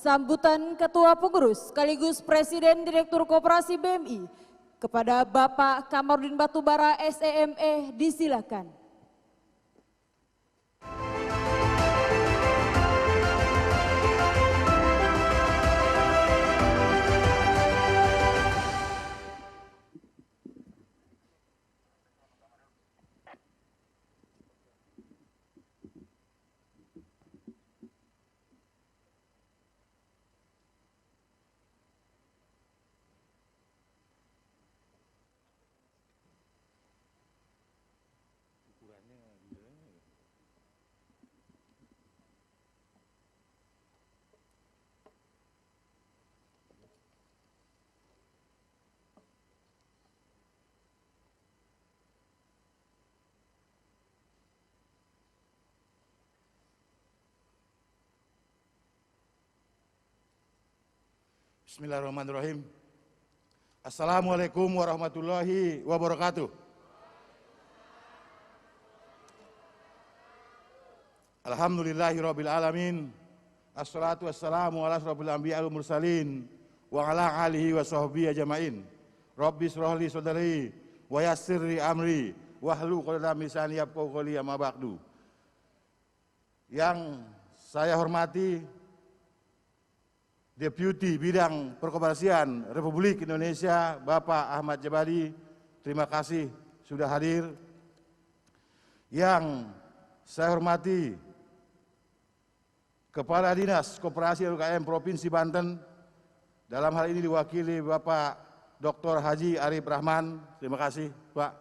Sambutan Ketua Pengurus sekaligus Presiden Direktur Koperasi BMI kepada Bapak Kamarudin Batubara SEME disilakan. Bismillahirrahmanirrahim. Assalamualaikum warahmatullahi wabarakatuh. Alhamdulillahirabbil alamin. Assalatu wassalamu ala asyrofil anbiya'i wal mursalin wa ala alihi wa sahbihi ajmain. Rabbi shrah li sadri wa yassir li amri wahlul 'uqdatam min lisani yafqahu qawli amma ba'du. Yang saya hormati Deputi Bidang Perkoperasian Republik Indonesia Bapak Ahmad Jabari, terima kasih sudah hadir. Yang saya hormati Kepala Dinas Koperasi dan UKM Provinsi Banten, dalam hal ini diwakili Bapak Dr. Haji Arif Rahman, terima kasih Pak.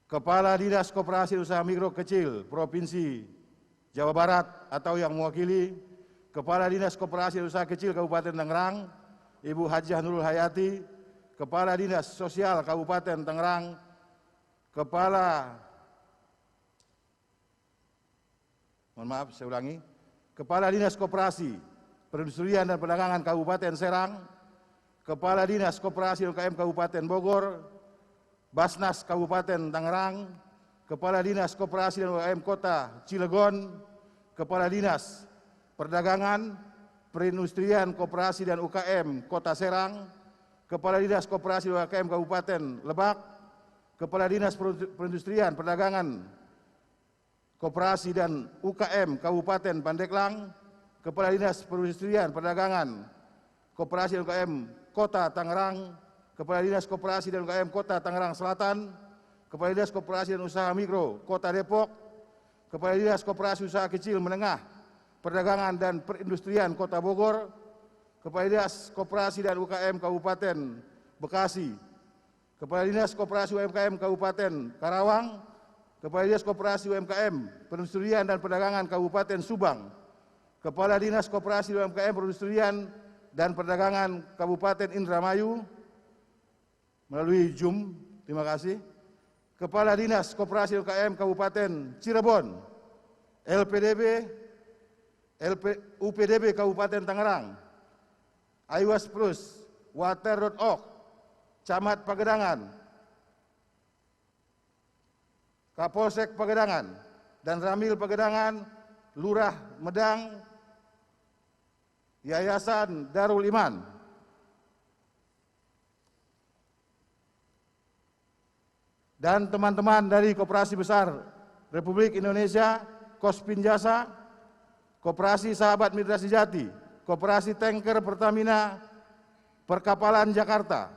Kepala Dinas Koperasi Usaha Mikro Kecil Provinsi Jawa Barat atau yang mewakili Kepala Dinas Koperasi dan Usaha Kecil Kabupaten Tangerang, Ibu Hajah Nurul Hayati, Kepala Dinas Sosial Kabupaten Tangerang, Kepala Dinas Koperasi, Perindustrian dan Perdagangan Kabupaten Serang, Kepala Dinas Koperasi UKM Kabupaten Bogor, Basnas Kabupaten Tangerang, Kepala Dinas Koperasi dan UKM Kota Cilegon, Kepala Dinas Perdagangan, Perindustrian, Koperasi dan UKM Kota Serang, Kepala Dinas Koperasi dan UKM Kabupaten Lebak, Kepala Dinas Perindustrian, Perdagangan, Koperasi dan UKM Kabupaten Pandeglang, Kepala Dinas Perindustrian, Perdagangan, Koperasi dan UKM Kota Tangerang, Kepala Dinas Koperasi dan UKM Kota Tangerang Selatan, Kepala Dinas Koperasi dan Usaha Mikro Kota Depok, Kepala Dinas Koperasi Usaha Kecil Menengah Perdagangan dan Perindustrian Kota Bogor, Kepala Dinas Koperasi dan UKM Kabupaten Bekasi, Kepala Dinas Koperasi UMKM Kabupaten Karawang, Kepala Dinas Koperasi UMKM Perindustrian dan Perdagangan Kabupaten Subang, Kepala Dinas Koperasi UMKM Perindustrian dan Perdagangan Kabupaten Indramayu melalui Zoom, terima kasih. Kepala Dinas Koperasi UMKM Kabupaten Cirebon, UPDB Kabupaten Tangerang, Aiwas Plus, Water.org, Camat Pagedangan, Kapolsek Pagedangan, dan Ramil Pagedangan, Lurah Medang, Yayasan Darul Iman. Dan teman-teman dari Koperasi Besar Republik Indonesia, Kospin Jasa, Koperasi Sahabat Mitra Sejati, Koperasi Tanker Pertamina Perkapalan Jakarta,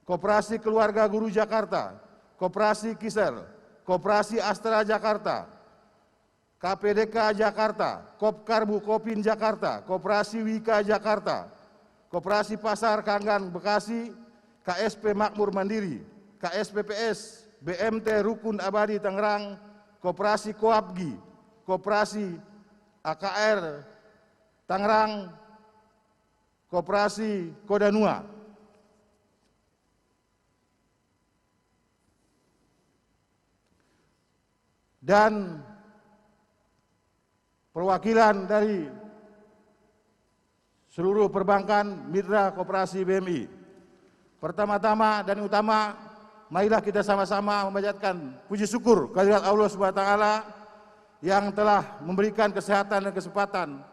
Koperasi Keluarga Guru Jakarta, Koperasi Kiser, Koperasi Astra Jakarta, KPDK Jakarta, Kopkarbu Kopin Jakarta, Koperasi Wika Jakarta, Koperasi Pasar Kanggan Bekasi, KSP Makmur Mandiri, KSPPS, BMT Rukun Abadi Tangerang, Koperasi Koapgi, Koperasi AKR Tangerang, Koperasi Kodanua. Dan perwakilan dari seluruh perbankan mitra Koperasi BMI. Pertama-tama dan utama, marilah kita sama-sama memanjatkan puji syukur kehadirat Allah Subhanahu wa taala yang telah memberikan kesehatan dan kesempatan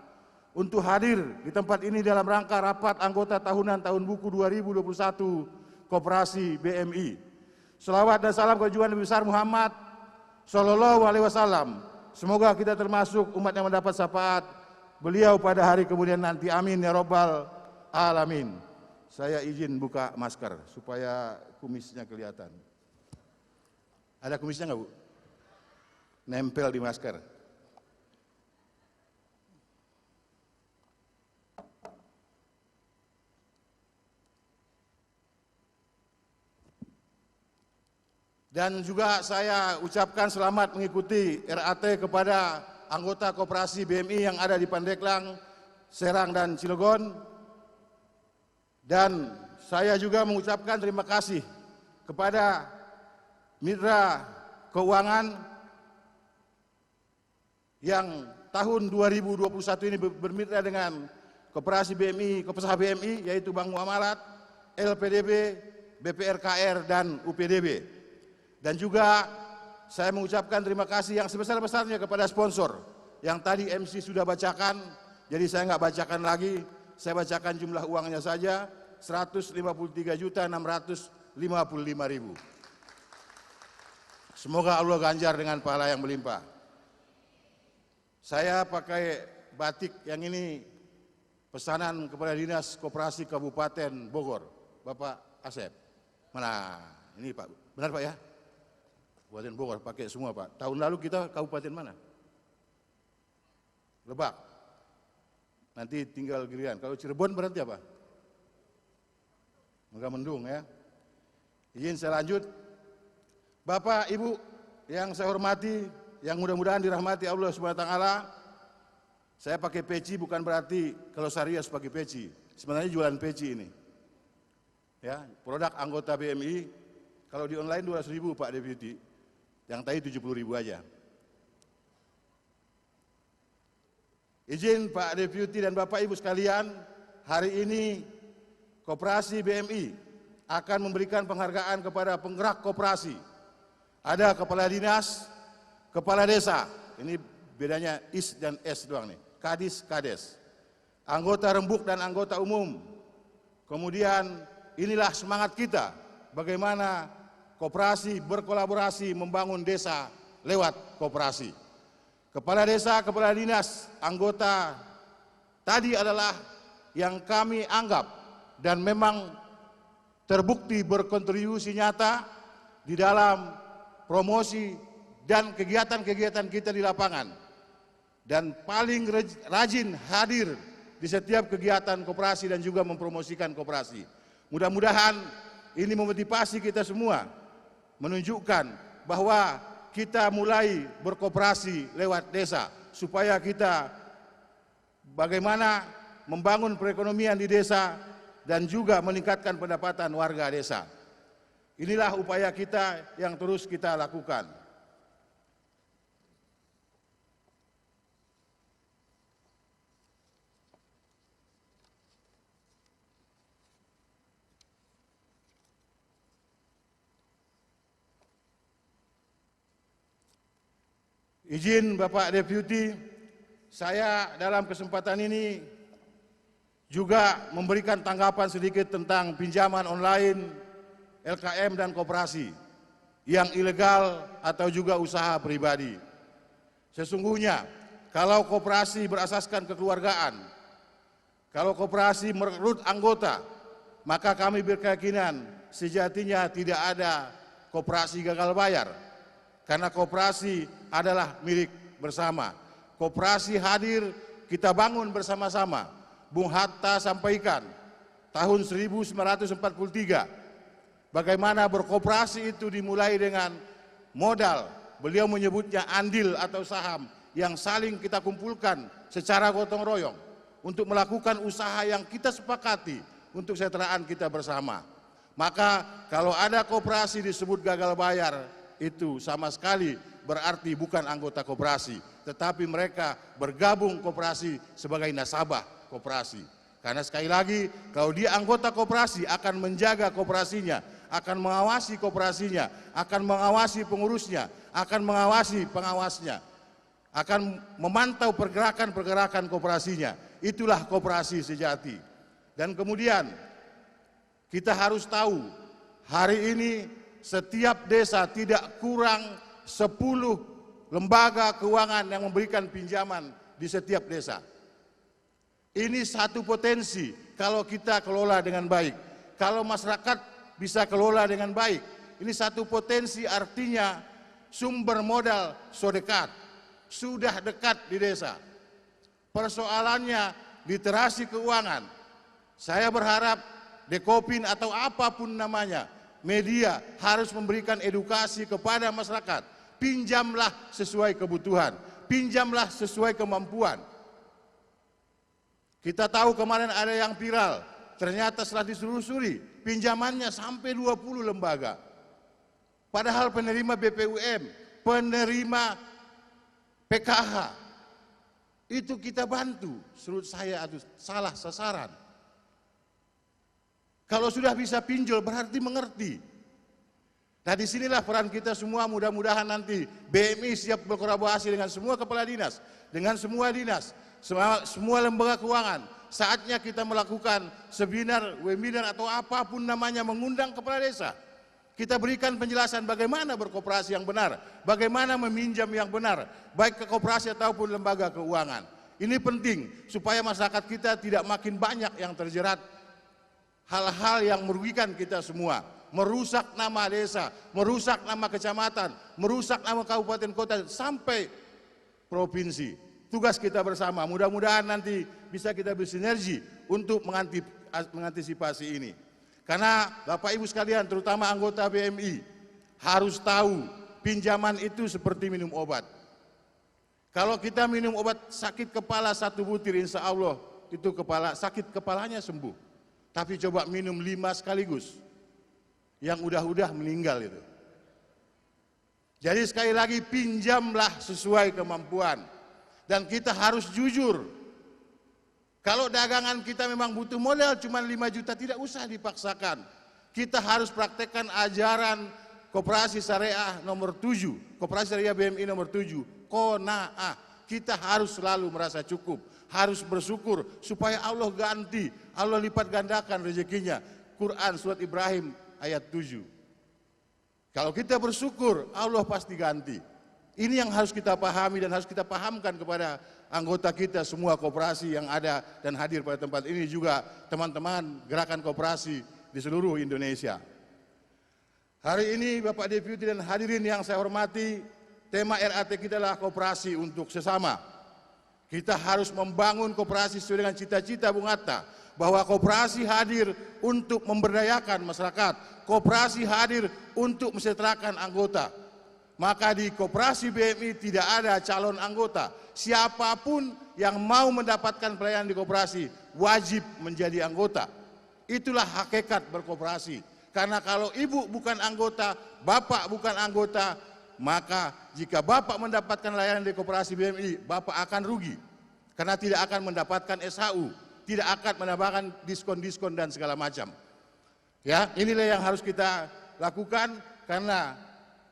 untuk hadir di tempat ini dalam rangka rapat anggota tahunan tahun buku 2021 Koperasi BMI. Selawat dan salam kejujuran Nabi besar Muhammad Sallallahu Alaihi Wasallam. Semoga kita termasuk umat yang mendapat syafaat beliau pada hari kemudian nanti. Amin ya Rabbal Alamin. Saya izin buka masker supaya kumisnya kelihatan. Ada kumisnya nggak, Bu? Nempel di masker. Dan juga saya ucapkan selamat mengikuti RAT kepada anggota Koperasi BMI yang ada di Pandeglang, Serang, dan Cilegon. Dan saya juga mengucapkan terima kasih kepada mitra keuangan yang tahun 2021 ini bermitra dengan Koperasi BMI, Koperasi BMI, yaitu Bank Muamalat, LPDB, BPRKR, dan UPDB. Dan juga saya mengucapkan terima kasih yang sebesar-besarnya kepada sponsor yang tadi MC sudah bacakan, jadi saya nggak bacakan lagi, saya bacakan jumlah uangnya saja, 153.655.000. Semoga Allah ganjar dengan pahala yang melimpah. Saya pakai batik yang ini pesanan kepada Dinas Koperasi Kabupaten Bogor, Bapak Asep. Mana? Ini Pak, benar Pak ya? Kabupaten Bogor pakai semua Pak. Tahun lalu kita kabupaten mana? Lebak. Nanti tinggal Girian. Kalau Cirebon berarti apa? Megamendung ya. Izin saya lanjut. Bapak, Ibu yang saya hormati, yang mudah-mudahan dirahmati Allah Subhanahu wa taala. Saya pakai peci bukan berarti kalau syariah pakai peci. Sebenarnya jualan peci ini. Ya, produk anggota BMI. Kalau di online 200.000 Pak Deputi. Yang tadi 70.000 aja. Izin Pak Deputi dan Bapak Ibu sekalian, hari ini Koperasi BMI akan memberikan penghargaan kepada penggerak koperasi. Ada kepala dinas, kepala desa, ini bedanya IS dan S doang nih, Kadis, Kades. Anggota rembuk dan anggota umum. Kemudian inilah semangat kita, bagaimana koperasi berkolaborasi membangun desa lewat koperasi. Kepala desa, kepala dinas, anggota tadi adalah yang kami anggap dan memang terbukti berkontribusi nyata di dalam promosi dan kegiatan-kegiatan kita di lapangan. Dan paling rajin hadir di setiap kegiatan koperasi dan juga mempromosikan koperasi. Mudah-mudahan ini memotivasi kita semua, menunjukkan bahwa kita mulai berkoperasi lewat desa, supaya kita bagaimana membangun perekonomian di desa dan juga meningkatkan pendapatan warga desa. Inilah upaya kita yang terus kita lakukan. Izin Bapak Deputi, saya dalam kesempatan ini juga memberikan tanggapan sedikit tentang pinjaman online, LKM dan koperasi yang ilegal atau juga usaha pribadi. Sesungguhnya kalau koperasi berasaskan kekeluargaan, kalau koperasi merekrut anggota, maka kami berkeyakinan sejatinya tidak ada koperasi gagal bayar. Karena koperasi adalah milik bersama. Koperasi hadir, kita bangun bersama-sama. Bung Hatta sampaikan tahun 1943, bagaimana berkoperasi itu dimulai dengan modal. Beliau menyebutnya andil atau saham yang saling kita kumpulkan secara gotong royong untuk melakukan usaha yang kita sepakati untuk kesejahteraan kita bersama. Maka kalau ada koperasi disebut gagal bayar, itu sama sekali berarti bukan anggota koperasi, tetapi mereka bergabung koperasi sebagai nasabah koperasi. Karena sekali lagi, kalau dia anggota koperasi akan menjaga koperasinya, akan mengawasi koperasinya, akan mengawasi pengurusnya, akan mengawasi pengawasnya, akan memantau pergerakan-pergerakan koperasinya. itulah koperasi sejati. Dan kemudian kita harus tahu, hari ini setiap desa tidak kurang 10 lembaga keuangan yang memberikan pinjaman di setiap desa. Ini satu potensi kalau kita kelola dengan baik. Kalau masyarakat bisa kelola dengan baik, ini satu potensi, artinya sumber modal sudah dekat di desa. Persoalannya literasi keuangan. Saya berharap Dekopin atau apapun namanya, media harus memberikan edukasi kepada masyarakat. Pinjamlah sesuai kebutuhan, pinjamlah sesuai kemampuan. Kita tahu kemarin ada yang viral, ternyata setelah ditelusuri pinjamannya sampai 20 lembaga. Padahal penerima BPUM, penerima PKH, itu kita bantu. Menurut saya itu salah sasaran. Kalau sudah bisa pinjol berarti mengerti. Nah, disinilah peran kita semua, mudah-mudahan nanti BMI siap berkolaborasi dengan semua kepala dinas, dengan semua dinas, semua lembaga keuangan. Saatnya kita melakukan seminar, webinar atau apapun namanya, mengundang kepala desa. Kita berikan penjelasan bagaimana berkoperasi yang benar, bagaimana meminjam yang benar, baik ke koperasi ataupun lembaga keuangan. Ini penting supaya masyarakat kita tidak makin banyak yang terjerat hal-hal yang merugikan kita semua, merusak nama desa, merusak nama kecamatan, merusak nama kabupaten kota sampai provinsi. Tugas kita bersama, mudah-mudahan nanti bisa kita bersinergi untuk mengantisipasi ini. Karena Bapak Ibu sekalian, terutama anggota BMI, harus tahu pinjaman itu seperti minum obat. Kalau kita minum obat sakit kepala 1 butir, insya Allah itu sakit kepalanya sembuh. Tapi coba minum 5 sekaligus, yang udah meninggal itu. Jadi sekali lagi, pinjamlah sesuai kemampuan. Dan kita harus jujur. Kalau dagangan kita memang butuh modal cuma 5 juta, tidak usah dipaksakan. Kita harus praktekkan ajaran Koperasi Syariah nomor 7, Koperasi Syariah BMI nomor 7, Qanaah. Kita harus selalu merasa cukup, harus bersyukur supaya Allah ganti, Allah lipat gandakan rezekinya. Quran surat Ibrahim ayat 7. Kalau kita bersyukur, Allah pasti ganti. Ini yang harus kita pahami dan harus kita pahamkan kepada anggota kita semua koperasi yang ada dan hadir pada tempat ini, juga teman-teman gerakan koperasi di seluruh Indonesia. Hari ini Bapak Deputi dan hadirin yang saya hormati, tema RAT kita adalah koperasi untuk sesama. Kita harus membangun koperasi sesuai dengan cita-cita Bung Hatta, bahwa koperasi hadir untuk memberdayakan masyarakat, koperasi hadir untuk mesejahterakan anggota. Maka di Koperasi BMI tidak ada calon anggota. Siapapun yang mau mendapatkan pelayanan di koperasi wajib menjadi anggota. Itulah hakikat berkoperasi. Karena kalau ibu bukan anggota, bapak bukan anggota, maka jika bapak mendapatkan layanan di Koperasi BMI, bapak akan rugi. Karena tidak akan mendapatkan SHU, tidak akan mendapatkan diskon-diskon dan segala macam. Ya, inilah yang harus kita lakukan, karena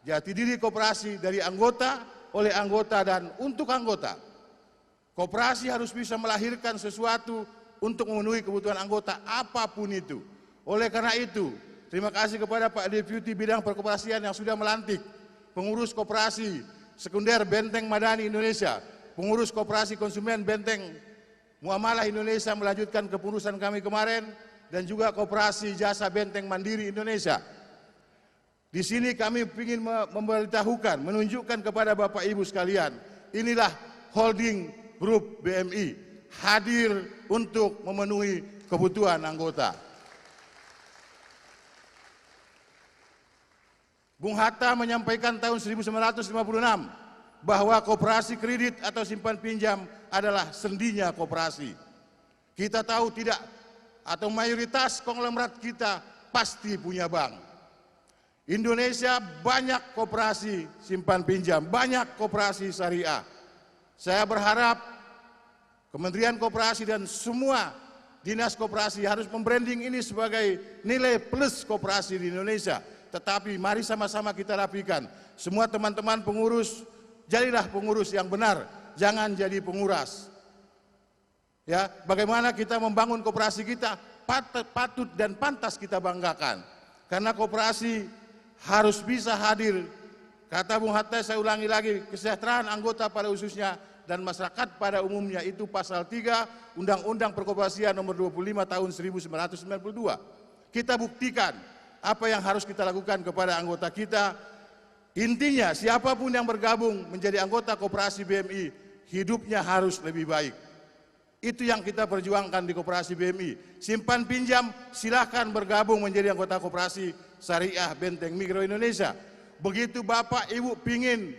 jati diri koperasi dari anggota, oleh anggota, dan untuk anggota. Koperasi harus bisa melahirkan sesuatu untuk memenuhi kebutuhan anggota, apapun itu. Oleh karena itu, terima kasih kepada Pak Deputi Bidang Perkoperasian yang sudah melantik pengurus koperasi sekunder Benteng Madani Indonesia, pengurus koperasi konsumen Benteng Muamalah Indonesia melanjutkan kepengurusan kami kemarin, dan juga koperasi jasa Benteng Mandiri Indonesia. Di sini kami ingin memberitahukan, menunjukkan kepada Bapak Ibu sekalian, inilah holding grup BMI hadir untuk memenuhi kebutuhan anggota. Bung Hatta menyampaikan tahun 1956 bahwa koperasi kredit atau simpan pinjam adalah sendinya koperasi. Kita tahu tidak, atau mayoritas konglomerat kita pasti punya bank. Indonesia banyak koperasi simpan pinjam, banyak koperasi syariah. Saya berharap Kementerian Koperasi dan semua dinas koperasi harus membranding ini sebagai nilai plus koperasi di Indonesia. Tetapi mari sama-sama kita rapikan. Semua teman-teman pengurus, jadilah pengurus yang benar, jangan jadi penguras. Ya, bagaimana kita membangun koperasi kita patut dan pantas kita banggakan. Karena koperasi harus bisa hadir. Kata Bung Hatta, saya ulangi lagi, kesejahteraan anggota pada khususnya dan masyarakat pada umumnya itu pasal 3 Undang-Undang Perkoperasian nomor 25 tahun 1992. Kita buktikan apa yang harus kita lakukan kepada anggota kita. Intinya siapapun yang bergabung menjadi anggota koperasi BMI, hidupnya harus lebih baik. Itu yang kita perjuangkan di koperasi BMI. Simpan pinjam, silahkan bergabung menjadi anggota koperasi Syariah Benteng Mikro Indonesia. Begitu Bapak Ibu pingin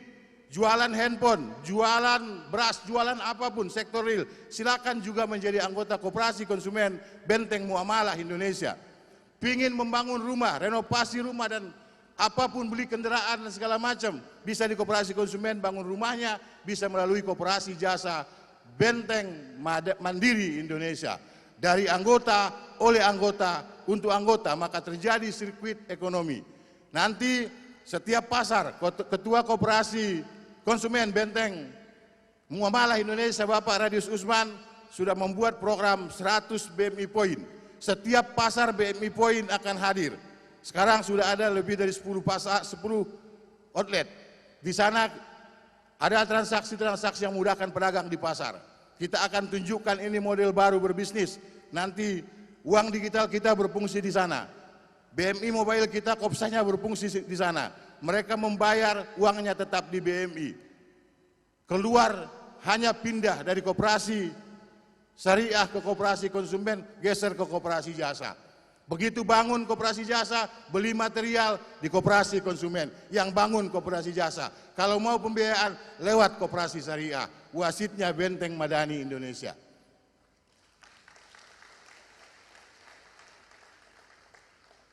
jualan handphone, jualan beras, jualan apapun sektor real, silakan juga menjadi anggota koperasi konsumen Benteng Muamalah Indonesia. Pingin membangun rumah, renovasi rumah dan apapun, beli kendaraan dan segala macam, bisa di koperasi konsumen bangun rumahnya, bisa melalui koperasi jasa Benteng Mandiri Indonesia. Dari anggota, oleh anggota, untuk anggota, maka terjadi sirkuit ekonomi. Nanti setiap pasar, ketua koperasi konsumen Benteng Muamalah Indonesia Bapak Radius Usman sudah membuat program 100 BMI Point. Setiap pasar BMI Point akan hadir. Sekarang sudah ada lebih dari 10 pasar, 10 outlet. Di sana ada transaksi-transaksi yang memudahkan pedagang di pasar. Kita akan tunjukkan ini model baru berbisnis. Nanti uang digital kita berfungsi di sana. BMI Mobile kita kopsanya berfungsi di sana. Mereka membayar uangnya tetap di BMI. Keluar hanya pindah dari koperasi syariah ke koperasi konsumen, geser ke koperasi jasa. Begitu bangun koperasi jasa, beli material di koperasi konsumen. Yang bangun koperasi jasa. Kalau mau pembiayaan lewat koperasi syariah. Wasitnya Benteng Madani Indonesia.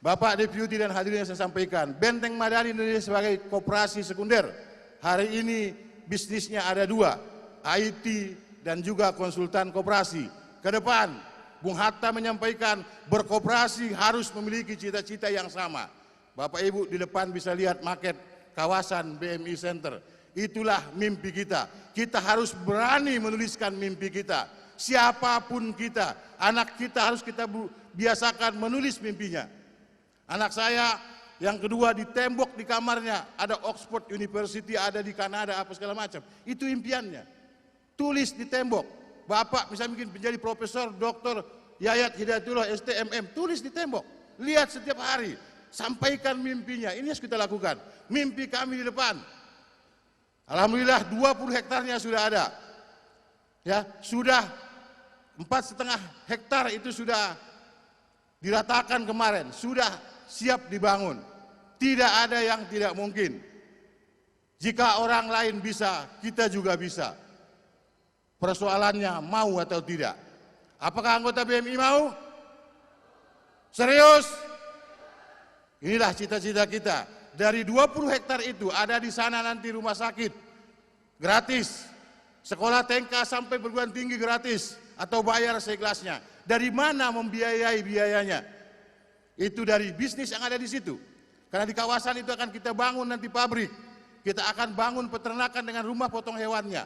Bapak Deputi dan hadirin yang saya sampaikan, Benteng Madani Indonesia sebagai koperasi sekunder. Hari ini bisnisnya ada 2, IT dan juga konsultan koperasi. Ke depan, Bung Hatta menyampaikan berkoperasi harus memiliki cita-cita yang sama. Bapak Ibu di depan bisa lihat maket kawasan BMI Center. Itulah mimpi kita. Kita harus berani menuliskan mimpi kita. Siapapun kita, anak kita harus kita biasakan menulis mimpinya. Anak saya yang kedua di tembok di kamarnya ada Oxford University, ada di Kanada, apa segala macam. Itu impiannya. Tulis di tembok. Bapak misalnya mungkin menjadi profesor, doktor, Yayat Hidayatullah, STMM, tulis di tembok. Lihat setiap hari, sampaikan mimpinya. Ini harus kita lakukan. Mimpi kami di depan. Alhamdulillah 20 hektarnya sudah ada. Ya, sudah 4,5 hektar itu sudah diratakan kemarin, sudah siap dibangun. Tidak ada yang tidak mungkin. Jika orang lain bisa, kita juga bisa. Persoalannya mau atau tidak. Apakah anggota BMI mau? Serius? Inilah cita-cita kita. Dari 20 hektar itu ada di sana nanti rumah sakit gratis. Sekolah TK sampai perguruan tinggi gratis atau bayar seikhlasnya. Dari mana membiayai biayanya? Itu dari bisnis yang ada di situ. Karena di kawasan itu akan kita bangun nanti pabrik. Kita akan bangun peternakan dengan rumah potong hewannya.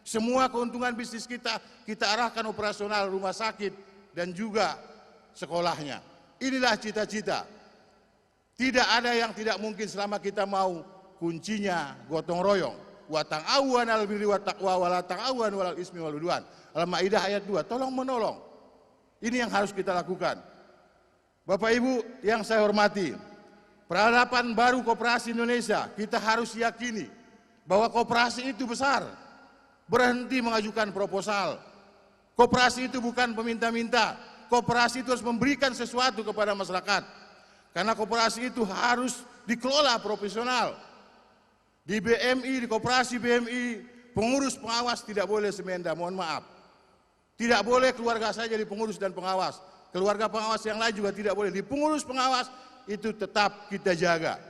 Semua keuntungan bisnis kita arahkan operasional rumah sakit dan juga sekolahnya. Inilah cita-cita. Tidak ada yang tidak mungkin selama kita mau. Kuncinya gotong royong. Wa ta'awan 'alal birri wat taqwa wa la ta'awan 'alal ismi wal 'udwan. Al-Maidah ayat 2, tolong menolong. Ini yang harus kita lakukan. Bapak Ibu yang saya hormati, peradaban baru koperasi Indonesia, kita harus yakini bahwa koperasi itu besar. Berhenti mengajukan proposal. Koperasi itu bukan peminta-minta. Koperasi itu harus memberikan sesuatu kepada masyarakat. Karena koperasi itu harus dikelola profesional. Di BMI, di koperasi BMI, pengurus pengawas tidak boleh semenda, mohon maaf. Tidak boleh keluarga saya jadi pengurus dan pengawas. Keluarga pengawas yang lain juga tidak boleh. Di pengurus pengawas itu tetap kita jaga.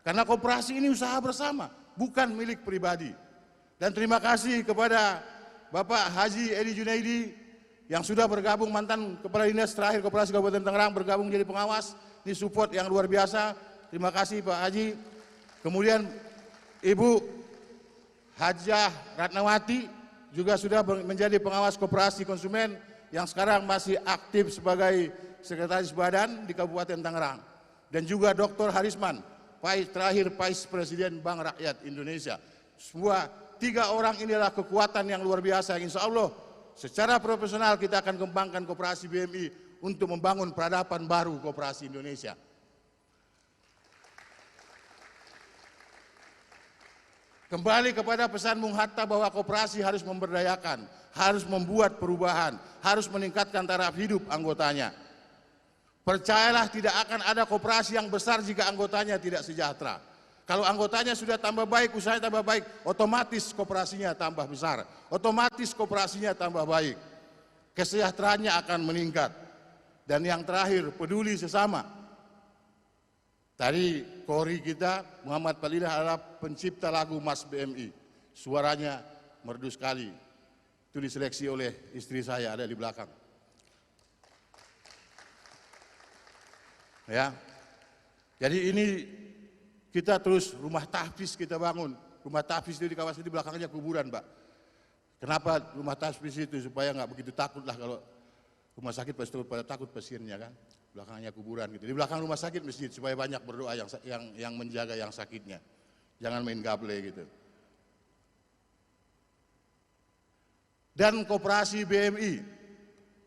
Karena koperasi ini usaha bersama, bukan milik pribadi. Dan terima kasih kepada Bapak Haji Edi Junaidi yang sudah bergabung, mantan Kepala Dinas terakhir Koperasi Kabupaten Tangerang, bergabung jadi pengawas. Ini support yang luar biasa. Terima kasih Pak Haji. Kemudian Ibu Hajah Ratnawati juga sudah menjadi pengawas koperasi konsumen yang sekarang masih aktif sebagai sekretaris badan di Kabupaten Tangerang. Dan juga Dr. Harisman, terakhir Vice Presiden Bank Rakyat Indonesia. Semua 3 orang ini adalah kekuatan yang luar biasa. Insya Allah secara profesional kita akan kembangkan koperasi BMI untuk membangun peradaban baru koperasi Indonesia. Kembali kepada pesan Bung Hatta bahwa koperasi harus memberdayakan, harus membuat perubahan, harus meningkatkan taraf hidup anggotanya. Percayalah tidak akan ada koperasi yang besar jika anggotanya tidak sejahtera. Kalau anggotanya sudah tambah baik, usahanya tambah baik, otomatis koperasinya tambah besar, otomatis koperasinya tambah baik. Kesejahteraannya akan meningkat. Dan yang terakhir, peduli sesama. Tadi Kori kita, Muhammad Falilah adalah pencipta lagu Mas BMI. Suaranya merdu sekali. Itu diseleksi oleh istri saya, ada di belakang. Ya, jadi ini kita terus rumah tahfiz kita bangun. Rumah tahfiz itu di kawasan di belakangnya kuburan, Pak. Kenapa rumah tahfiz itu? Supaya nggak begitu takut lah kalau rumah sakit pasti pada takut pasiennya kan. Belakangnya kuburan gitu. Di belakang rumah sakit masjid supaya banyak berdoa yang menjaga yang sakitnya. Jangan main gable gitu. Dan koperasi BMI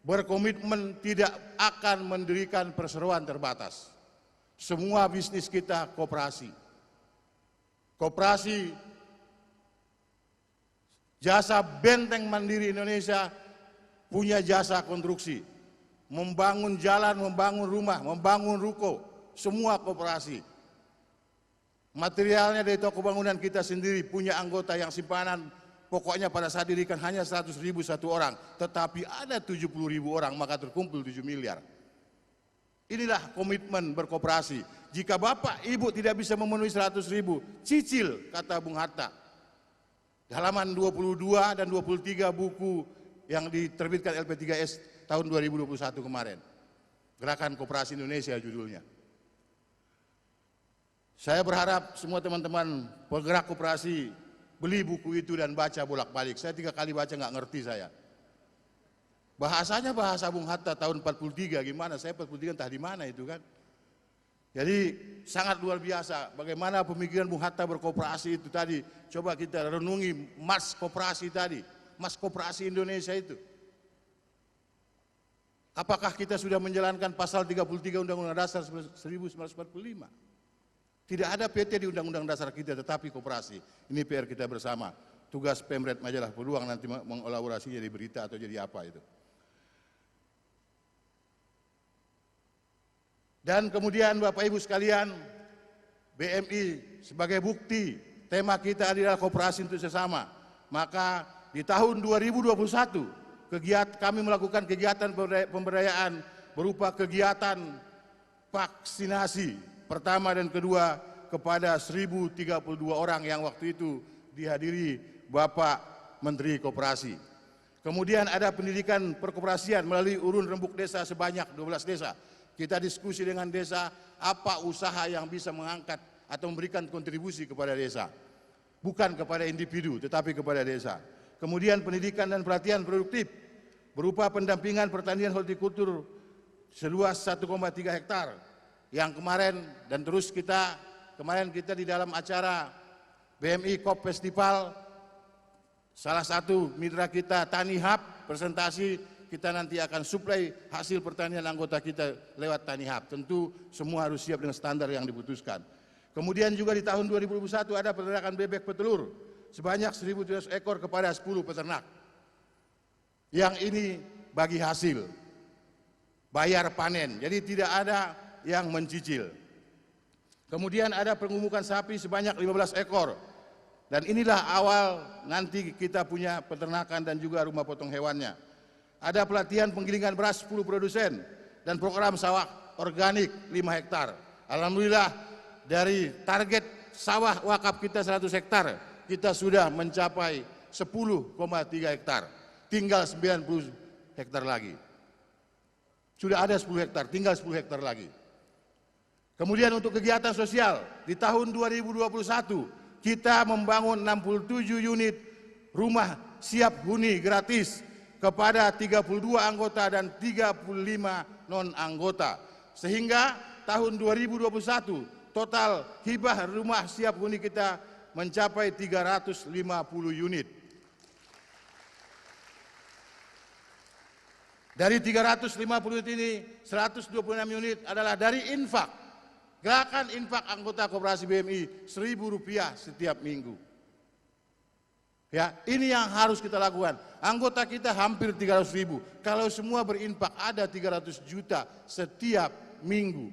berkomitmen tidak akan mendirikan perseroan terbatas. Semua bisnis kita koperasi. Koperasi Jasa Benteng Mandiri Indonesia punya jasa konstruksi. Membangun jalan, membangun rumah, membangun ruko, semua koperasi. Materialnya dari toko bangunan kita sendiri punya anggota yang simpanan. Pokoknya pada saat dirikan hanya 100.000 satu orang, tetapi ada 70.000 orang, maka terkumpul 7 miliar. Inilah komitmen berkoperasi. Jika Bapak Ibu tidak bisa memenuhi 100.000, cicil, kata Bung Hatta. Halaman 22 dan 23 buku yang diterbitkan LP3S tahun 2021 kemarin. Gerakan Koperasi Indonesia judulnya. Saya berharap semua teman-teman penggerak koperasi beli buku itu dan baca bolak-balik. Saya 3 kali baca nggak ngerti saya. Bahasanya bahasa Bung Hatta tahun 43, gimana? Saya 43 entah di mana itu kan. Jadi sangat luar biasa bagaimana pemikiran Bung Hatta berkoperasi itu tadi. Coba kita renungi Mas Koperasi tadi, Mas Koperasi Indonesia itu. Apakah kita sudah menjalankan pasal 33 Undang-Undang Dasar 1945? Tidak ada PT di Undang-Undang Dasar kita, tetapi koperasi. Ini PR kita bersama. Tugas Pemret Majalah Peluang nanti mengelaborasinya jadi berita atau jadi apa itu. Dan kemudian Bapak Ibu sekalian, BMI sebagai bukti tema kita adalah koperasi untuk sesama. Maka di tahun 2021 kami melakukan kegiatan pemberdayaan berupa kegiatan vaksinasi pertama dan kedua kepada 1.032 orang yang waktu itu dihadiri Bapak Menteri Koperasi. Kemudian ada pendidikan perkoperasian melalui urun rembuk desa sebanyak 12 desa. Kita diskusi dengan desa apa usaha yang bisa mengangkat atau memberikan kontribusi kepada desa. Bukan kepada individu tetapi kepada desa. Kemudian pendidikan dan pelatihan produktif berupa pendampingan pertanian hortikultur seluas 1,3 hektar. Yang kemarin dan terus kemarin kita di dalam acara BMI COP Festival, salah satu mitra kita Tani Hub presentasi, kita nanti akan suplai hasil pertanian anggota kita lewat Tani Hub. Tentu semua harus siap dengan standar yang diputuskan. Kemudian juga di tahun 2021 ada peternakan bebek petelur sebanyak 1.700 ekor kepada 10 peternak. Yang ini bagi hasil, bayar panen, jadi tidak ada yang mencicil. Kemudian ada pengumukan sapi sebanyak 15 ekor. Dan inilah awal nanti kita punya peternakan dan juga rumah potong hewannya. Ada pelatihan penggilingan beras 10 produsen dan program sawah organik 5 hektar. Alhamdulillah dari target sawah wakaf kita 100 hektar, kita sudah mencapai 10,3 hektar. Tinggal 90 hektar lagi. Sudah ada 10 hektar, tinggal 10 hektar lagi. Kemudian untuk kegiatan sosial, di tahun 2021 kita membangun 67 unit rumah siap huni gratis kepada 32 anggota dan 35 non-anggota. Sehingga tahun 2021 total hibah rumah siap huni kita mencapai 350 unit. Dari 350 unit ini, 126 unit adalah dari infak. Gerakan infak anggota Koperasi BMI Rp1.000 setiap minggu. Ya, ini yang harus kita lakukan. Anggota kita hampir 300.000. Kalau semua berinfak ada 300 juta setiap minggu.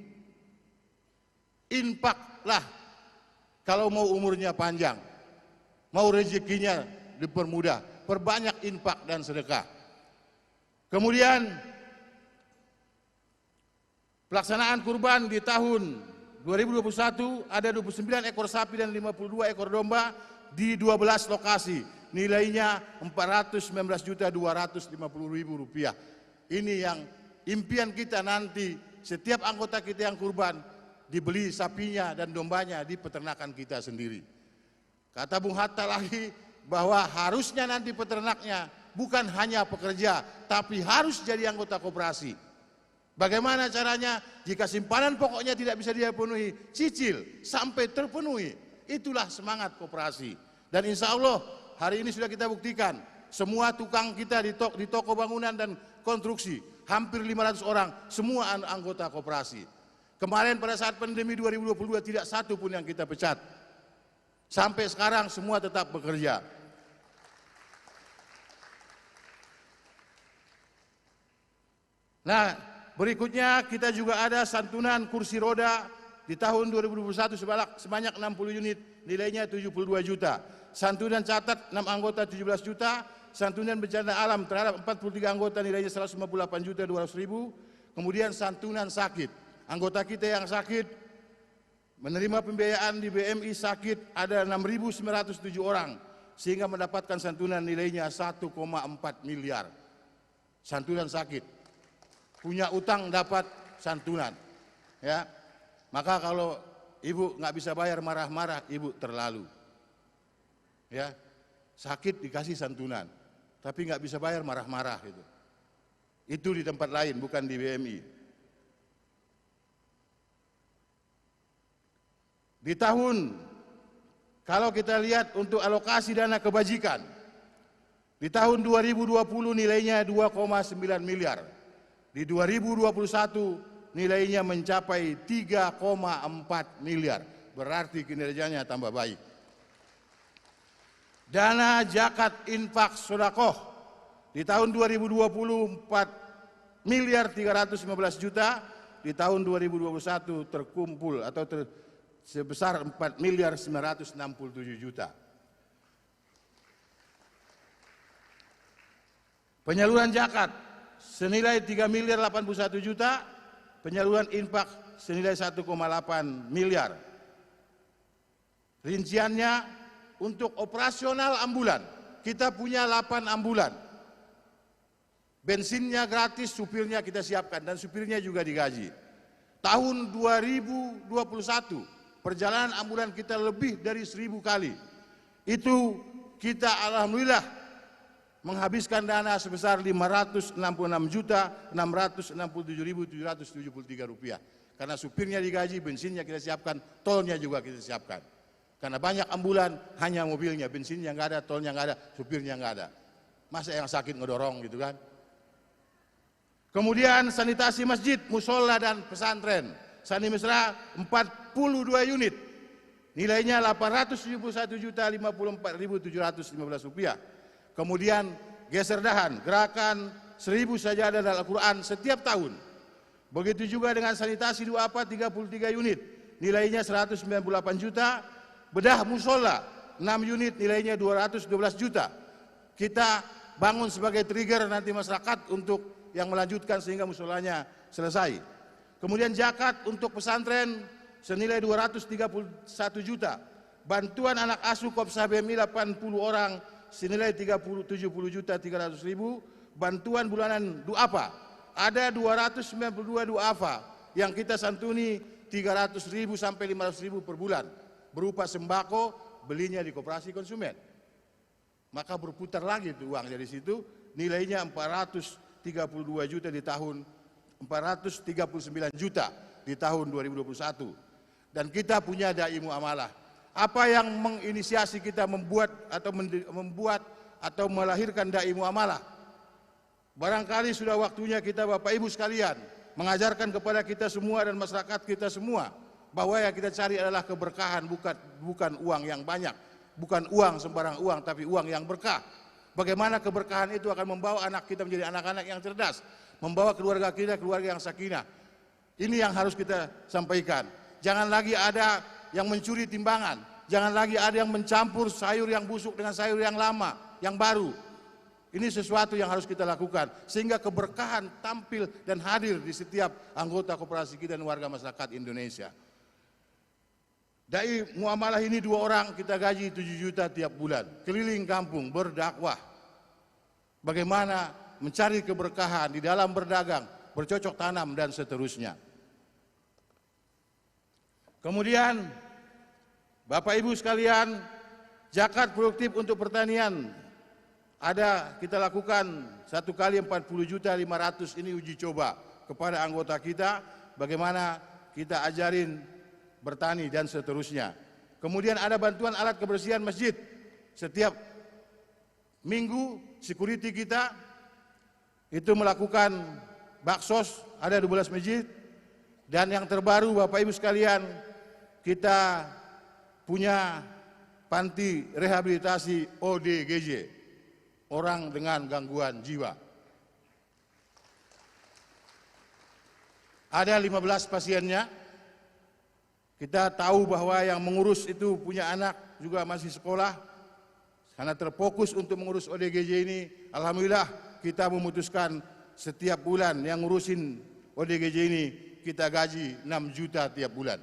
Infaklah kalau mau umurnya panjang, mau rezekinya dipermudah, perbanyak infak dan sedekah. Kemudian pelaksanaan kurban di tahun 2021 ada 29 ekor sapi dan 52 ekor domba di 12 lokasi. Nilainya Rp419.250.000. Ini yang impian kita nanti, setiap anggota kita yang kurban dibeli sapinya dan dombanya di peternakan kita sendiri. Kata Bung Hatta lagi bahwa harusnya nanti peternaknya bukan hanya pekerja, tapi harus jadi anggota koperasi. Bagaimana caranya? Jika simpanan pokoknya tidak bisa dia penuhi, cicil sampai terpenuhi. Itulah semangat koperasi. Dan insya Allah hari ini sudah kita buktikan, semua tukang kita di toko bangunan dan konstruksi, hampir 500 orang, semua anggota koperasi. Kemarin pada saat pandemi 2022 tidak satu pun yang kita pecat. Sampai sekarang semua tetap bekerja. Nah, berikutnya kita juga ada santunan kursi roda di tahun 2021 sebanyak 60 unit, nilainya 72 juta. Santunan catat 6 anggota 17 juta, santunan bencana alam terhadap 43 anggota nilainya 158.200.000. Kemudian santunan sakit, anggota kita yang sakit menerima pembiayaan di BMI sakit ada 6.907 orang sehingga mendapatkan santunan nilainya 1,4 miliar. Santunan sakit. Punya utang dapat santunan, ya. Maka kalau ibu nggak bisa bayar marah-marah, ibu terlalu, ya. Sakit dikasih santunan, tapi nggak bisa bayar marah-marah gitu. Itu di tempat lain, bukan di BMI. Di tahun, kalau kita lihat untuk alokasi dana kebajikan, di tahun 2020 nilainya 2,9 miliar. Di 2021 nilainya mencapai 3,4 miliar. Berarti kinerjanya tambah baik. Dana zakat infak sedekah di tahun 2020 4 miliar 315 juta. Di tahun 2021 terkumpul atau sebesar 4 miliar 967 juta. Penyaluran zakat senilai 3 miliar 81 juta, penyaluran infak senilai 1,8 miliar. Rinciannya untuk operasional ambulan, kita punya 8 ambulan. Bensinnya gratis, supirnya kita siapkan dan supirnya juga digaji. Tahun 2021, perjalanan ambulan kita lebih dari 1.000 kali. Itu kita alhamdulillah menghabiskan dana sebesar Rp566.667.773 karena supirnya digaji, bensinnya kita siapkan, tolnya juga kita siapkan. Karena banyak ambulan hanya mobilnya, bensinnya nggak ada, tolnya nggak ada, supirnya nggak ada. Masa yang sakit ngedorong gitu kan? Kemudian sanitasi masjid, musola dan pesantren, Sani Mesra 42 unit, nilainya Rp871.054.715. Kemudian geser dahan, gerakan 1000 sajadah dan Al-Quran setiap tahun. Begitu juga dengan sanitasi duafa 33 unit, nilainya 198 juta. Bedah musola 6 unit, nilainya 212 juta. Kita bangun sebagai trigger nanti masyarakat untuk yang melanjutkan sehingga musolanya selesai. Kemudian zakat untuk pesantren senilai 231 juta. Bantuan anak asuh Kopsa BMI 80 orang senilai 70.300.000. Bantuan bulanan duafa ada 292 duafa yang kita santuni 300.000 sampai 500.000 per bulan berupa sembako, belinya di koperasi konsumen. maka berputar lagi itu uang dari situ, nilainya 432 juta di tahun 439 juta di tahun 2021. Dan kita punya dai muamalah. Apa yang menginisiasi kita membuat atau melahirkan dai muamalah? Barangkali sudah waktunya kita Bapak Ibu sekalian mengajarkan kepada kita semua dan masyarakat kita semua bahwa yang kita cari adalah keberkahan, bukan uang yang banyak, bukan uang sembarang uang, tapi uang yang berkah. Bagaimana keberkahan itu akan membawa anak kita menjadi anak-anak yang cerdas, membawa keluarga kita keluarga yang sakinah. Ini yang harus kita sampaikan. Jangan lagi ada yang mencuri timbangan, jangan lagi ada yang mencampur sayur yang busuk dengan sayur yang lama, yang baru. Ini sesuatu yang harus kita lakukan sehingga keberkahan tampil dan hadir di setiap anggota koperasi kita dan warga masyarakat Indonesia. Dai muamalah ini 2 orang kita gaji 7 juta tiap bulan, keliling kampung berdakwah. Bagaimana mencari keberkahan di dalam berdagang, bercocok tanam dan seterusnya. Kemudian Bapak Ibu sekalian, zakat produktif untuk pertanian ada kita lakukan 1 kali 40.500.000 ini uji coba kepada anggota kita, bagaimana kita ajarin bertani dan seterusnya. Kemudian ada bantuan alat kebersihan masjid. Setiap minggu security kita itu melakukan baksos, ada 12 masjid. Dan yang terbaru Bapak Ibu sekalian, kita punya panti rehabilitasi ODGJ, orang dengan gangguan jiwa. Ada 15 pasiennya. Kita tahu bahwa yang mengurus itu punya anak juga masih sekolah. Karena terfokus untuk mengurus ODGJ ini, alhamdulillah kita memutuskan setiap bulan yang ngurusin ODGJ ini kita gaji 6 juta tiap bulan.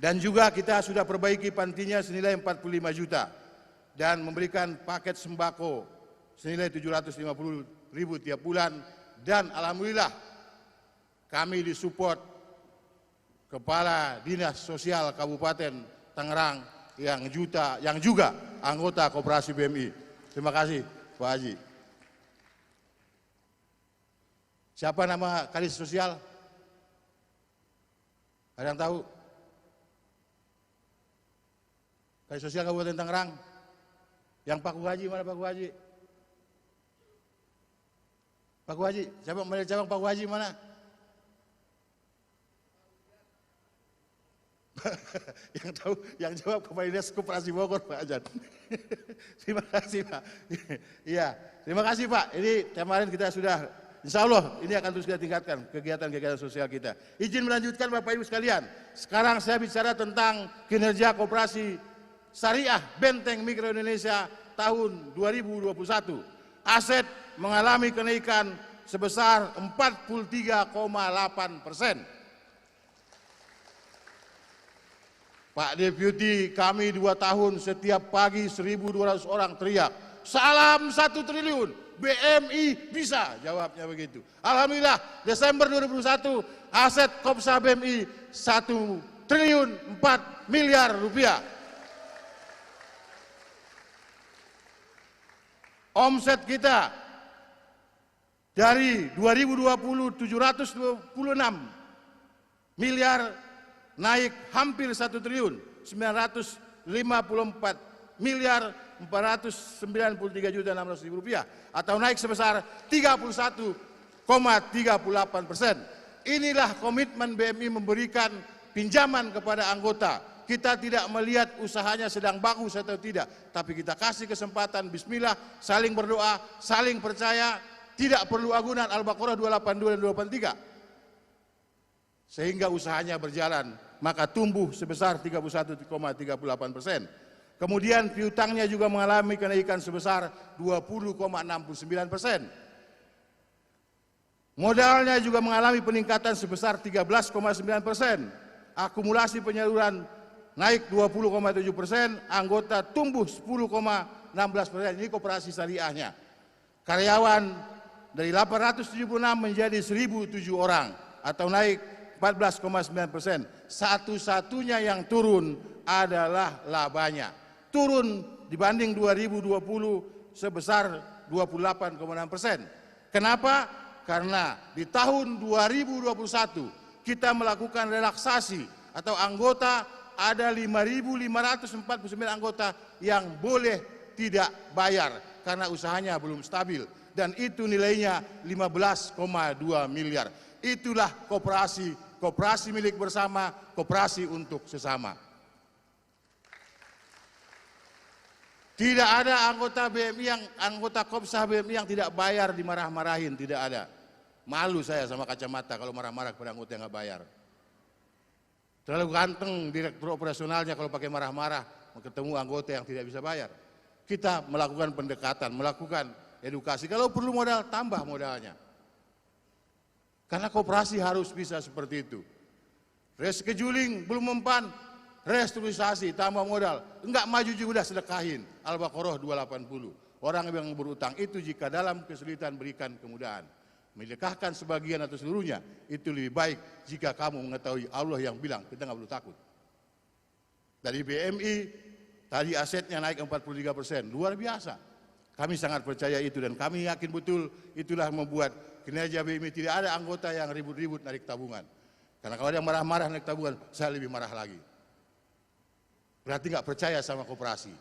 Dan juga kita sudah perbaiki pantinya senilai 45 juta dan memberikan paket sembako senilai 750.000 tiap bulan. Dan alhamdulillah kami disupport Kepala Dinas Sosial Kabupaten Tangerang yang juga anggota Koperasi BMI. Terima kasih Pak Haji. Siapa nama Kadis Sosial? Ada yang tahu? Kadis Sosial Kabupaten Tangerang. Yang Pak Haji mana Pak Haji? Pak Haji, siapa cabang Pak Haji mana? Yang tahu, yang jawab Kepala Dinas Koperasi Bogor Pak Ajan. Terima kasih Pak. Iya, terima kasih Pak. Ini kemarin kita sudah, insya Allah ini akan terus kita tingkatkan kegiatan-kegiatan sosial kita. Izin melanjutkan Bapak Ibu sekalian. Sekarang saya bicara tentang kinerja koperasi syariah Benteng Mikro Indonesia tahun 2021. Aset mengalami kenaikan sebesar 43,8%. Pak Deputi, kami 2 tahun setiap pagi 1.200 orang teriak, salam 1 triliun, BMI bisa, jawabnya begitu. Alhamdulillah, Desember 2021 aset Kopsa BMI 1 triliun 4 miliar rupiah. Omset kita dari 2020 726 miliar naik hampir 1 triliun 954 miliar 493 juta 600 ribu rupiah atau naik sebesar 31,38%. Inilah komitmen BMI memberikan pinjaman kepada anggota. Kita tidak melihat usahanya sedang bagus atau tidak, tapi kita kasih kesempatan, bismillah, saling berdoa, saling percaya, tidak perlu agunan Al-Baqarah 282 dan 283. Sehingga usahanya berjalan, maka tumbuh sebesar 31,38%. Kemudian piutangnya juga mengalami kenaikan sebesar 20,69%. Modalnya juga mengalami peningkatan sebesar 13,9%. Akumulasi penyaluran naik 20,7%, anggota tumbuh 10,16%. Ini koperasi syariahnya. Karyawan dari 876 menjadi 1.007 orang atau naik 14,9%. Satu-satunya yang turun adalah labanya. turun dibanding 2020 sebesar 28,6%. Kenapa? Karena di tahun 2021 kita melakukan relaksasi atau anggota ada 5.549 anggota yang boleh tidak bayar karena usahanya belum stabil dan itu nilainya 15,2 miliar. Itulah koperasi milik bersama, koperasi untuk sesama. Tidak ada anggota Kopsah BMI yang tidak bayar dimarah-marahin, tidak ada. Malu saya sama kacamata kalau marah-marah kepada anggota yang nggak bayar. Terlalu ganteng direktur operasionalnya kalau pakai marah-marah ketemu anggota yang tidak bisa bayar. Kita melakukan pendekatan, melakukan edukasi. Kalau perlu modal, tambah modalnya. Karena koperasi harus bisa seperti itu. Rescheduling belum mempan, restrukturisasi tambah modal. Enggak maju juga udah sedekahin. Al-Baqarah 280. Orang yang berutang itu jika dalam kesulitan berikan kemudahan. Menyedekahkan sebagian atau seluruhnya itu lebih baik jika kamu mengetahui Allah yang bilang kita nggak perlu takut. Dari BMI tadi asetnya naik 43%, luar biasa. Kami sangat percaya itu dan kami yakin betul itulah membuat kinerja BMI tidak ada anggota yang ribut-ribut narik tabungan. Karena kalau ada yang marah-marah narik tabungan, saya lebih marah lagi. Berarti nggak percaya sama koperasi.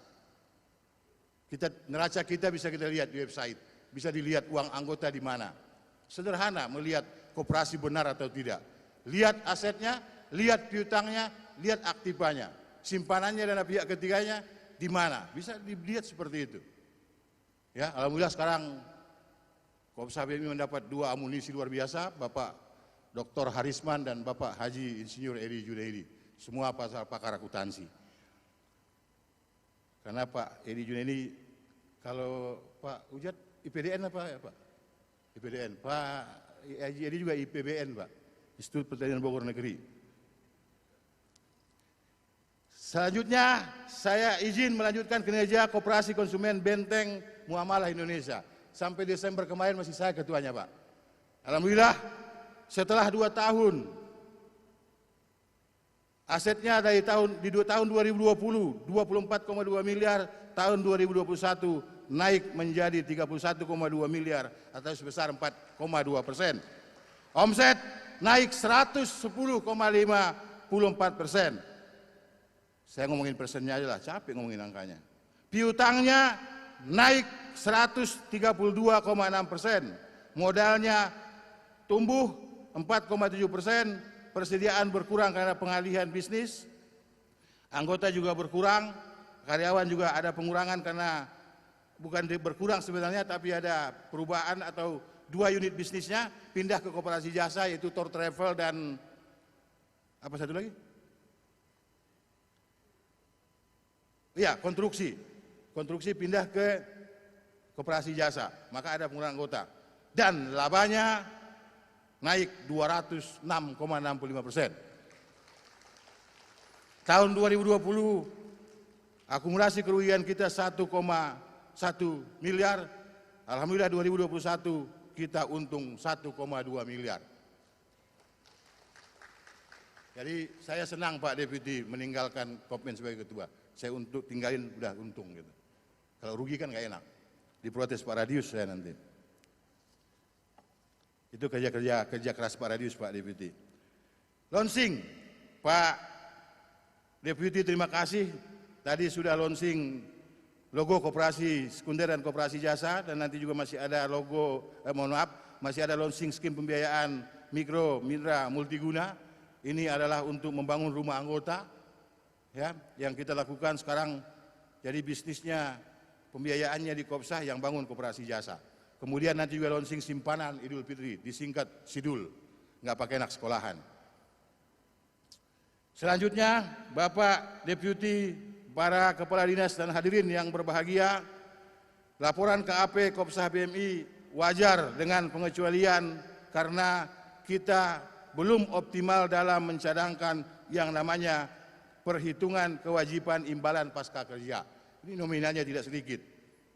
Neraca kita bisa kita lihat di website, bisa dilihat uang anggota di mana. Sederhana melihat koperasi benar atau tidak. Lihat asetnya, lihat piutangnya, lihat aktifanya. Simpanannya dana pihak ketiganya di mana. Bisa dilihat seperti itu. Ya, alhamdulillah sekarang Kopsah BMI mendapat 2 amunisi luar biasa, Bapak Dr. Harisman dan Bapak Haji Insinyur Edi Junaidi. Semua pakar akuntansi. Karena Pak Edi Junaidi, kalau Pak Ujat IPDN apa ya Pak? IPDN, Pak Haji Edi juga IPBN Pak, Institut Pertanian Bogor Negeri. Selanjutnya saya izin melanjutkan kinerja Koperasi Konsumen Benteng Muamalah Indonesia. Sampai Desember kemarin masih saya ketuanya Pak. Alhamdulillah setelah 2 tahun asetnya dari tahun 2020 24,2 miliar, tahun 2021 naik menjadi 31,2 miliar atau sebesar 4,2%. Omset naik 110,54%. Saya ngomongin persennya aja lah, capek ngomongin angkanya. Piutangnya naik 132,6%. Modalnya tumbuh 4,7%. Persediaan berkurang karena pengalihan bisnis. Anggota juga berkurang. Karyawan juga ada pengurangan karena bukan berkurang sebenarnya, tapi ada perubahan atau 2 unit bisnisnya pindah ke koperasi jasa yaitu Tour Travel dan apa satu lagi? Iya, konstruksi. Konstruksi pindah ke koperasi jasa, maka ada pengurangan anggota. Dan labanya naik 206,65%. Tahun 2020 akumulasi kerugian kita 1,1 miliar, alhamdulillah 2021 kita untung 1,2 miliar. Jadi saya senang Pak Deputi meninggalkan Kopmen sebagai ketua. Saya untuk tinggalin udah untung gitu. Kalau rugi kan nggak enak. Diprotes Pak Radius saya nanti. Itu kerja keras Pak Radius, Pak Deputi. Launching, Pak Deputi terima kasih. Tadi sudah launching logo koperasi sekunder dan koperasi jasa dan nanti juga masih ada logo, masih ada launching skim pembiayaan mikro, mitra, multiguna. Ini adalah untuk membangun rumah anggota, ya, yang kita lakukan sekarang. Jadi bisnisnya pembiayaannya di Kopsah yang bangun koperasi jasa. Kemudian nanti juga launching simpanan Idul Fitri, disingkat SIDUL, nggak pakai anak sekolahan. Selanjutnya, Bapak Deputi, para kepala dinas dan hadirin yang berbahagia, laporan KAP Kopsah BMI wajar dengan pengecualian karena kita belum optimal dalam mencadangkan yang namanya perhitungan kewajiban imbalan pasca kerja. Ini nominalnya tidak sedikit.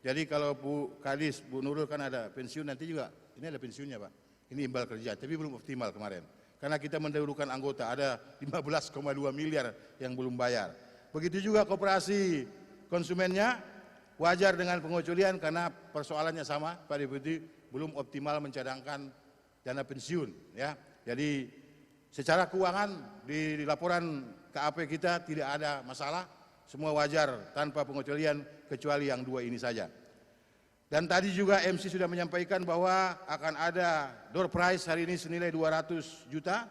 Jadi kalau Bu Kadis, Bu Nurul kan ada pensiun nanti juga, ini ada pensiunnya Pak. Ini imbal kerja, tapi belum optimal kemarin. Karena kita mendahulukan anggota, ada 15,2 miliar yang belum bayar. Begitu juga koperasi konsumennya wajar dengan pengecualian karena persoalannya sama, Pak Deputi, belum optimal mencadangkan dana pensiun. Ya, jadi secara keuangan di laporan KAP kita tidak ada masalah, semua wajar tanpa pengecualian kecuali yang dua ini saja. Dan tadi juga MC sudah menyampaikan bahwa akan ada door prize hari ini senilai 200 juta.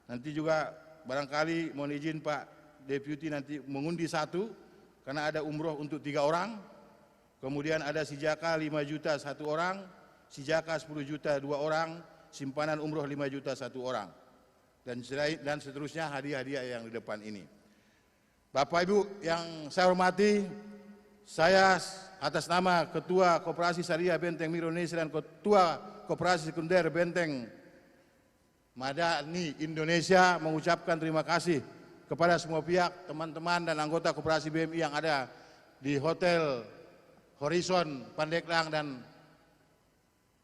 Nanti juga barangkali mohon izin Pak Deputi nanti mengundi satu, karena ada umroh untuk 3 orang. Kemudian ada sijaka 5 juta 1 orang, sijaka 10 juta 2 orang, simpanan umroh 5 juta 1 orang. Dan seterusnya hadiah-hadiah yang di depan ini. Bapak Ibu yang saya hormati, saya atas nama Ketua Koperasi Syariah Benteng Miru Indonesia dan Ketua Koperasi Sekunder Benteng Madani Indonesia mengucapkan terima kasih kepada semua pihak, teman-teman dan anggota Koperasi BMI yang ada di Hotel Horizon Pandeglang dan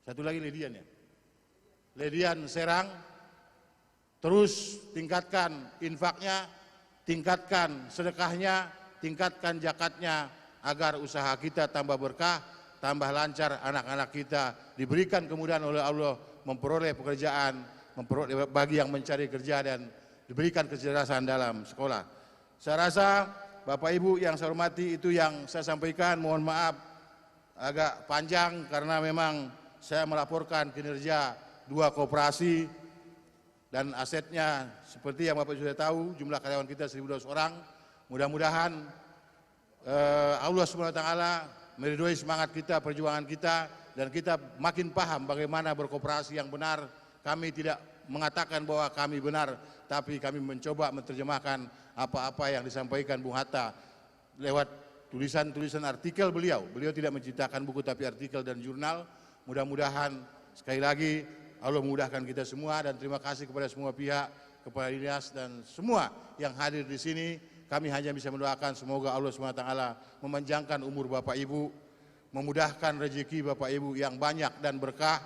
satu lagi Ledian ya, Ledian Serang. Terus tingkatkan infaknya, tingkatkan sedekahnya, tingkatkan zakatnya, agar usaha kita tambah berkah, tambah lancar, anak-anak kita diberikan kemudahan oleh Allah memperoleh pekerjaan, memperoleh bagi yang mencari kerja dan diberikan kecerdasan dalam sekolah. Saya rasa Bapak Ibu yang saya hormati itu yang saya sampaikan. Mohon maaf agak panjang karena memang saya melaporkan kinerja 2 koperasi dan asetnya seperti yang Bapak sudah tahu, jumlah karyawan kita 1.200 orang. Mudah-mudahan Allah SWT meridhoi semangat kita, perjuangan kita, dan kita makin paham bagaimana berkoperasi yang benar. Kami tidak mengatakan bahwa kami benar, tapi kami mencoba menerjemahkan apa-apa yang disampaikan Bung Hatta lewat tulisan-tulisan artikel beliau. Beliau tidak menciptakan buku tapi artikel dan jurnal. Mudah-mudahan sekali lagi Allah memudahkan kita semua, dan terima kasih kepada semua pihak, kepada dinas dan semua yang hadir di sini. Kami hanya bisa mendoakan semoga Allah SWT memanjangkan umur Bapak Ibu, memudahkan rezeki Bapak Ibu yang banyak dan berkah,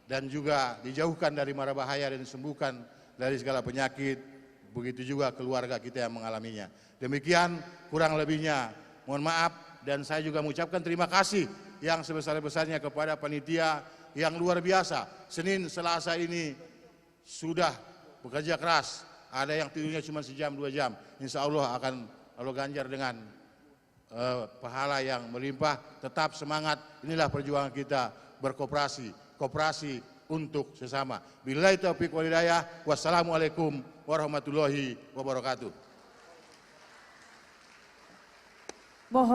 dan juga dijauhkan dari mara bahaya dan disembuhkan dari segala penyakit. Begitu juga keluarga kita yang mengalaminya. Demikian kurang lebihnya, mohon maaf, dan saya juga mengucapkan terima kasih yang sebesar-besarnya kepada panitia yang luar biasa. Senin, Selasa ini sudah bekerja keras. Ada yang tidurnya cuma sejam 2 jam. Insya Allah akan Allah ganjar dengan pahala yang melimpah. Tetap semangat. Inilah perjuangan kita berkoperasi. Koperasi untuk sesama. Billahi taufiq wal hidayah. Wassalamualaikum warahmatullahi wabarakatuh.